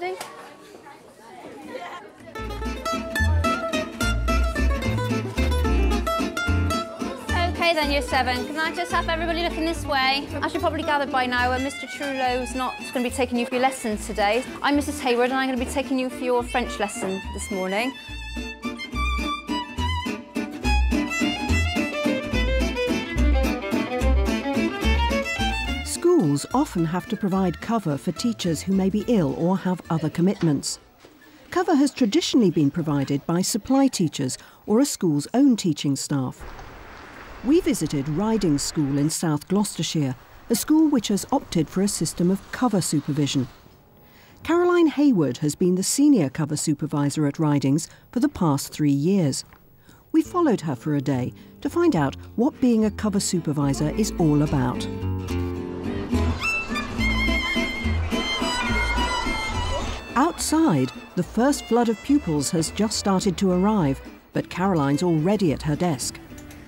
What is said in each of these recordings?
ready? Okay then, Year 7, can I just have everybody looking this way? As you probably gathered by now, Mr Trulow's not going to be taking you for your lessons today. I'm Mrs Hayward and I'm going to be taking you for your French lesson this morning. Schools often have to provide cover for teachers who may be ill or have other commitments. Cover has traditionally been provided by supply teachers or a school's own teaching staff. We visited Riding School in South Gloucestershire, a school which has opted for a system of cover supervision. Caroline Hayward has been the senior cover supervisor at Ridings for the past 3 years. We followed her for a day to find out what being a cover supervisor is all about. Outside, the first flood of pupils has just started to arrive, but Caroline's already at her desk.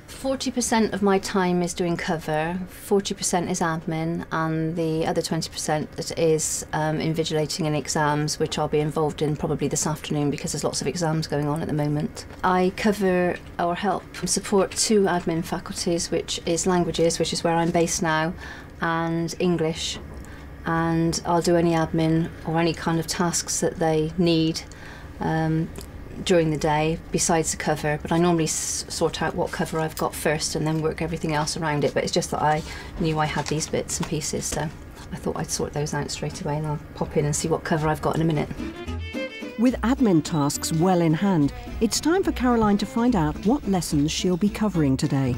40% of my time is doing cover, 40% is admin, and the other 20% is invigilating in exams, which I'll be involved in probably this afternoon because there's lots of exams going on at the moment. I cover or help support 2 admin faculties, which is languages, which is where I'm based now, and English. And I'll do any admin or any kind of tasks that they need during the day besides the cover, but I normally sort out what cover I've got first and then work everything else around it. But it's just that I knew I had these bits and pieces, so I thought I'd sort those out straight away, and I'll pop in and see what cover I've got in a minute. With admin tasks well in hand, it's time for Caroline to find out what lessons she'll be covering today.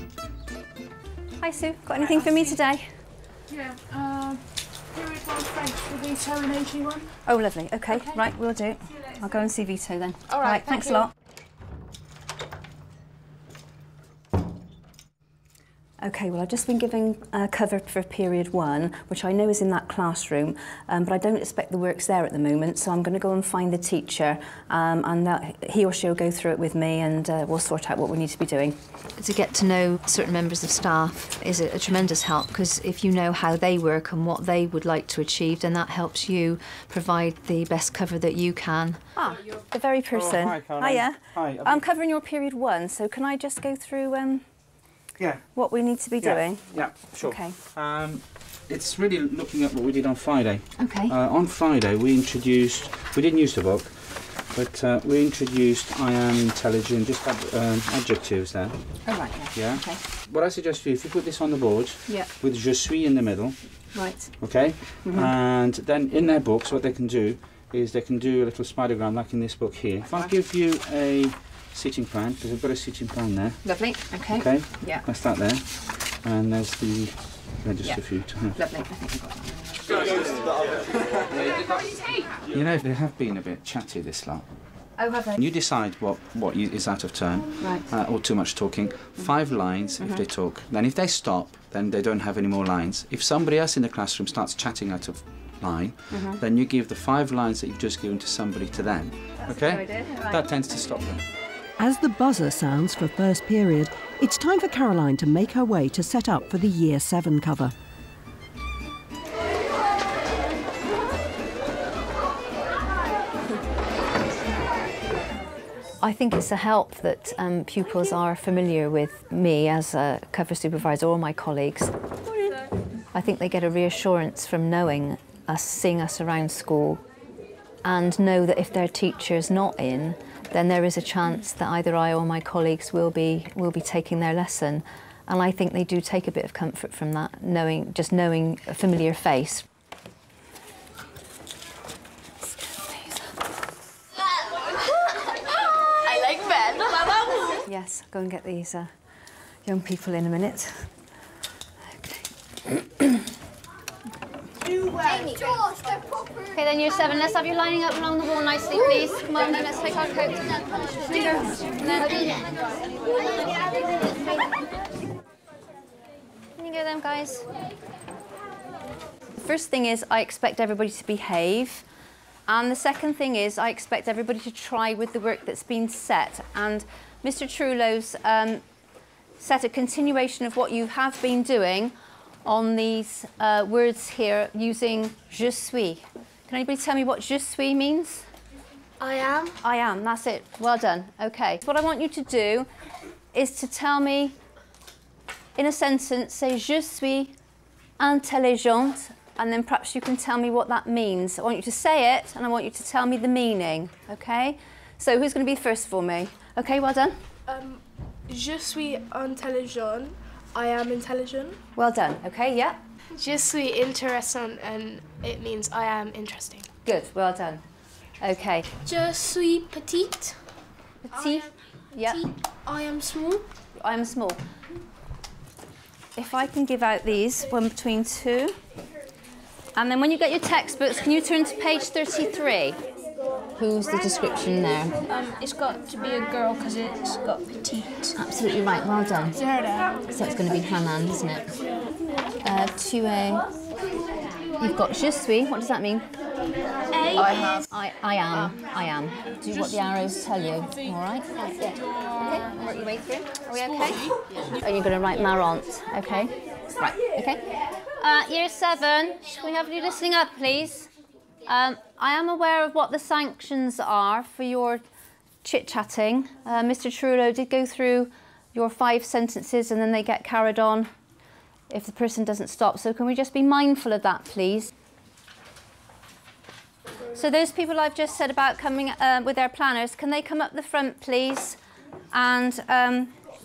Hi Sue, got anything for me today? Yeah, period 1 French for Vito and AG1. Oh lovely, okay, right, we'll do. I'll go and see Vito then. All right, thanks a lot. Okay, well I've just been giving cover for period 1, which I know is in that classroom, but I don't expect the work's there at the moment, so I'm going to go and find the teacher, and he or she will go through it with me, and we'll sort out what we need to be doing. To get to know certain members of staff is a tremendous help, because if you know how they work and what they would like to achieve, then that helps you provide the best cover that you can. Ah, the very person. Oh, hi, Caroline. Hiya. Hi. I'm covering your period 1, so can I just go through Yeah. what we need to be doing? Yeah, sure. Okay. It's really looking at what we did on Friday. Okay. On Friday we didn't use the book, but we introduced I am intelligent, just adjectives there. Oh, right, yeah. Yeah. Okay. What I suggest to you, if you put this on the board, Yeah. with je suis in the middle, Right. okay? And then in their books what they can do is they can do a little spidergram like in this book here. If I give you a seating plan, because I've got a seating plan there. Lovely, okay. Okay, Yeah. that's that there. And there's the register for you to have. Lovely, I think I've got that. You know, they have been a bit chatty, this lot. Oh, have they? You decide what is out of turn, Right. or too much talking. 5 lines if they talk. Then if they stop, then they don't have any more lines. If somebody else in the classroom starts chatting out of line, then you give the 5 lines that you've just given to somebody to them. That's okay? a good idea. Right. That tends to stop them. As the buzzer sounds for first period, it's time for Caroline to make her way to set up for the Year 7 cover. I think it's a help that pupils are familiar with me as a cover supervisor or my colleagues. I think they get a reassurance from knowing us, seeing us around school, and know that if their teacher's not in, then there is a chance that either I or my colleagues will be taking their lesson. And I think they do take a bit of comfort from that, just knowing a familiar face. I like men. Yes, go and get these young people in a minute. Okay, then Year 7, let's have you lining up along the wall nicely, please. Come on, then let's take our coats. Can you go then, guys? The first thing is I expect everybody to behave. And the second thing is I expect everybody to try with the work that's been set. And Mr. Trulow's set a continuation of what you have been doing on these words here using je suis. Can anybody tell me what je suis means? I am. I am, that's it. Well done. Okay. What I want you to do is to tell me in a sentence, say je suis intelligente, and then perhaps you can tell me what that means. I want you to say it and I want you to tell me the meaning, okay? So who's going to be first for me? Okay, well done. Je suis intelligent. I am intelligent. Well done. Okay, yeah. Je suis intéressant, and it means I am interesting. Good, well done. Okay. Je suis petite. Petit. Yeah. I am small. I am small. If I can give out these, one between two. And then when you get your textbooks, can you turn to page 33? Who's the description there? It's got to be a girl because it's got petite. Absolutely right, well done. Zerda. So it's going to be Hanan, isn't it? Tu es... You've got je suis, what does that mean? I am. Do what the arrows tell you, all right? Yeah. Okay, work your way through. Are we okay? And you're going to write marrant, okay? Right, okay. Year 7, can we have you listening up, please? I am aware of what the sanctions are for your chit-chatting. Mr. Trullo did go through your 5 sentences and then they get carried on if the person doesn't stop. So can we just be mindful of that, please? So those people I've just said about coming with their planners, can they come up the front, please? And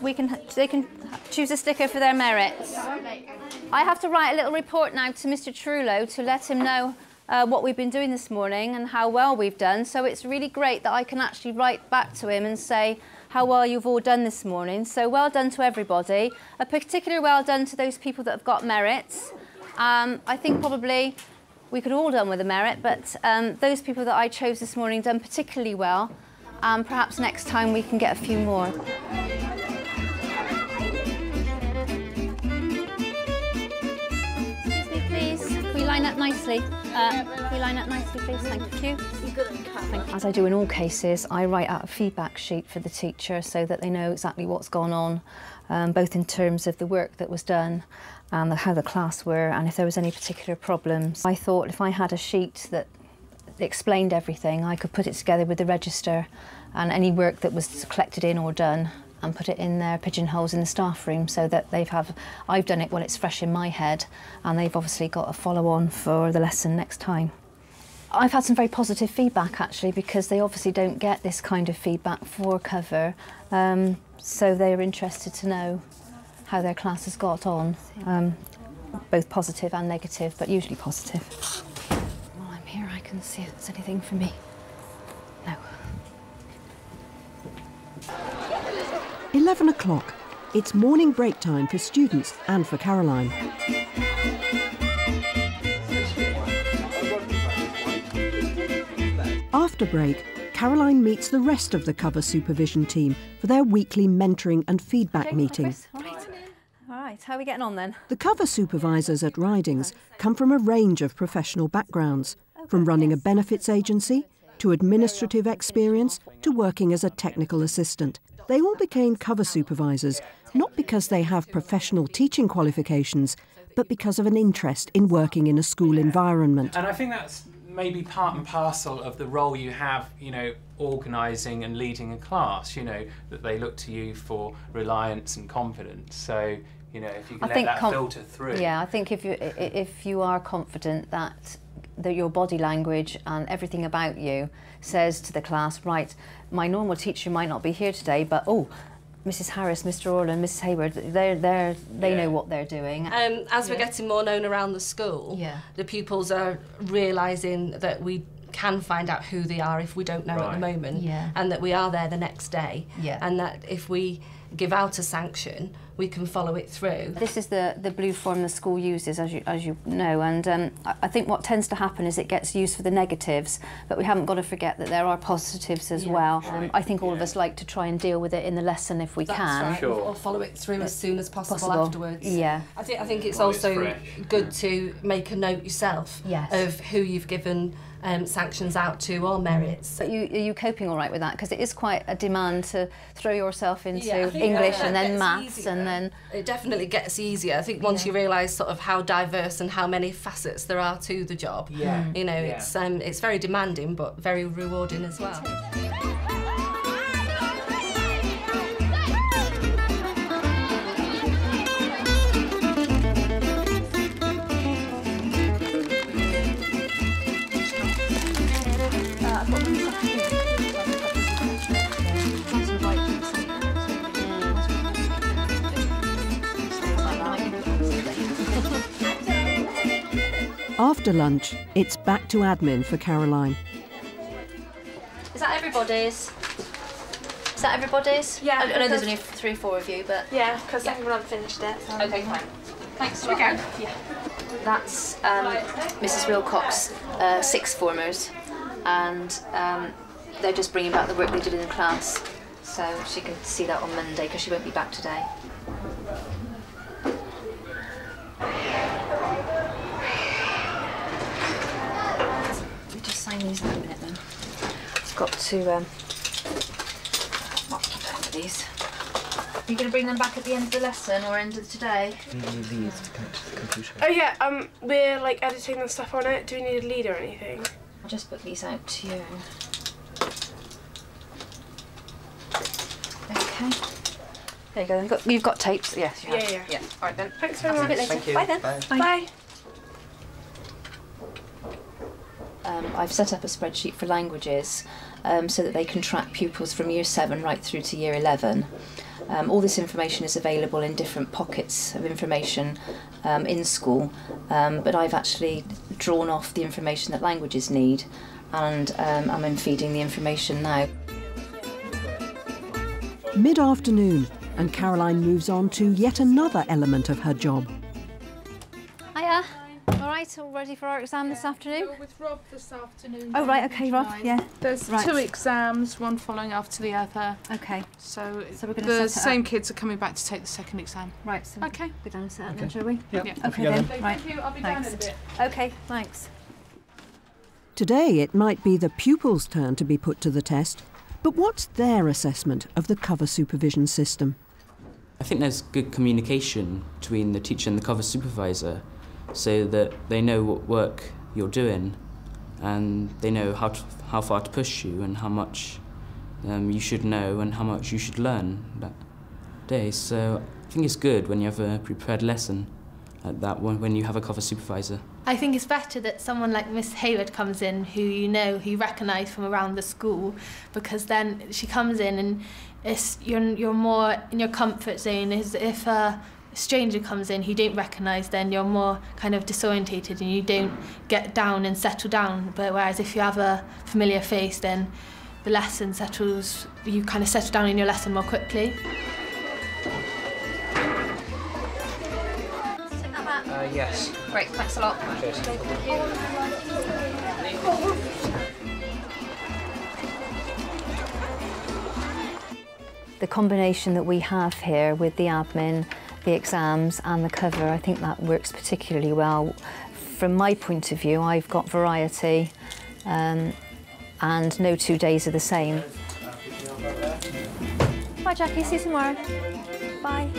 they can choose a sticker for their merits. I have to write a little report now to Mr. Trullo to let him know what we've been doing this morning and how well we've done. So it's really great that I can actually write back to him and say how well you've all done this morning. So well done to everybody. A particular well done to those people that have got merits. I think probably we could all done with a merit, but those people that I chose this morning done particularly well. Perhaps next time we can get a few more. Excuse me, please. Can we line up nicely? Can we line up nicely, please? Thank you. As I do in all cases, I write out a feedback sheet for the teacher so that they know exactly what's gone on, both in terms of the work that was done and how the class were, and if there was any particular problems. I thought if I had a sheet that explained everything, I could put it together with the register and any work that was collected in or done and put it in their pigeonholes in the staff room so that I've done it when it's fresh in my head, and they've obviously got a follow-on for the lesson next time. I've had some very positive feedback actually, because they obviously don't get this kind of feedback for cover, so they're interested to know how their class has got on, both positive and negative, but usually positive. While I'm here, I can see if there's anything for me. No. 11 o'clock. It's morning break time for students and for Caroline. After break, Caroline meets the rest of the cover supervision team for their weekly mentoring and feedback meeting. All right, how are we getting on then? The cover supervisors at Ridings come from a range of professional backgrounds, from running a benefits agency, to administrative experience, to working as a technical assistant. They all became cover supervisors, not because they have professional teaching qualifications, but because of an interest in working in a school environment. And I think that's maybe part and parcel of the role you have, organising and leading a class, that they look to you for reliance and confidence. So, if you can let that filter through. Yeah, I think if you are confident that your body language and everything about you says to the class, right, my normal teacher might not be here today, but Mrs. Harris, Mr. Orland, Mrs. Hayward, they know what they're doing. As we're getting more known around the school, the pupils are realising that we can find out who they are if we don't know at the moment, and that we are there the next day, and that if we give out a sanction, we can follow it through. This is the blue form the school uses, as you know, and I think what tends to happen is it gets used for the negatives, but we haven't got to forget that there are positives as well. I think all of us like to try and deal with it in the lesson if we can. Right. Sure. Or follow it through as soon as possible afterwards. Yeah. I think it's also good to make a note yourself of who you've given sanctions out to or merits. But are you coping all right with that? Because it is quite a demand to throw yourself into English and then maths and and then... It definitely gets easier. I think once you realise sort of how diverse and how many facets there are to the job, you know, it's very demanding but very rewarding as well. After lunch, it's back to admin for Caroline. Is that everybody's? Is that everybody's? Yeah. I know there's only 3 or 4 of you, but... Yeah, because everyone finished it. So okay, fine. Thanks. Okay. Yeah. That's Mrs. Wilcox, 6th formers, and they're just bringing back the work they did in the class, so she can see that on Monday because she won't be back today. Sign these in a minute then. I've got to mark these. Are you going to bring them back at the end of the lesson or end of today? Do you need these to connect to the computer? Oh yeah, we're like editing the stuff on it. Do we need a lead or anything? I'll just put these out to you. Okay. There you go. You've got tapes. Yes. You have. Yeah. All right then. Thanks very much. A bit later. Thank you. Bye then. Bye. Bye. I've set up a spreadsheet for languages so that they can track pupils from year 7 right through to year 11. All this information is available in different pockets of information in school, but I've actually drawn off the information that languages need, and I'm feeding the information now. Mid-afternoon, and Caroline moves on to yet another element of her job. Hiya. All right, all ready for our exam this afternoon? We're with Rob this afternoon. Oh, right, okay, Rob, yeah. There's 2 exams, one following after the other. Okay. So we're going to the set it same up. kids are coming back to take the 2nd exam. Right, so okay. We're going to set up then, shall we? Yep. Yeah. Okay then, right. Thank you, I'll be down in a bit. Okay, thanks. Today it might be the pupils' turn to be put to the test, but what's their assessment of the cover supervision system? I think there's good communication between the teacher and the cover supervisor, so that they know what work you're doing and they know how far to push you and how much you should know and how much you should learn that day. So I think it's good when you have a prepared lesson like that when you have a cover supervisor. I think it's better that someone like Miss Hayward comes in who you recognise from around the school, because then she comes in and you're more in your comfort zone. If a stranger comes in who you don't recognise, then you're more kind of disorientated and you don't get down and settle down. But whereas if you have a familiar face, then the lesson settles, you kind of settle down in your lesson more quickly. Yes. Great, thanks a lot. Cheers. The combination that we have here with the admin, the exams and the cover, I think that works particularly well. From my point of view, I've got variety and no 2 days are the same. Bye Jackie, see you tomorrow. Bye.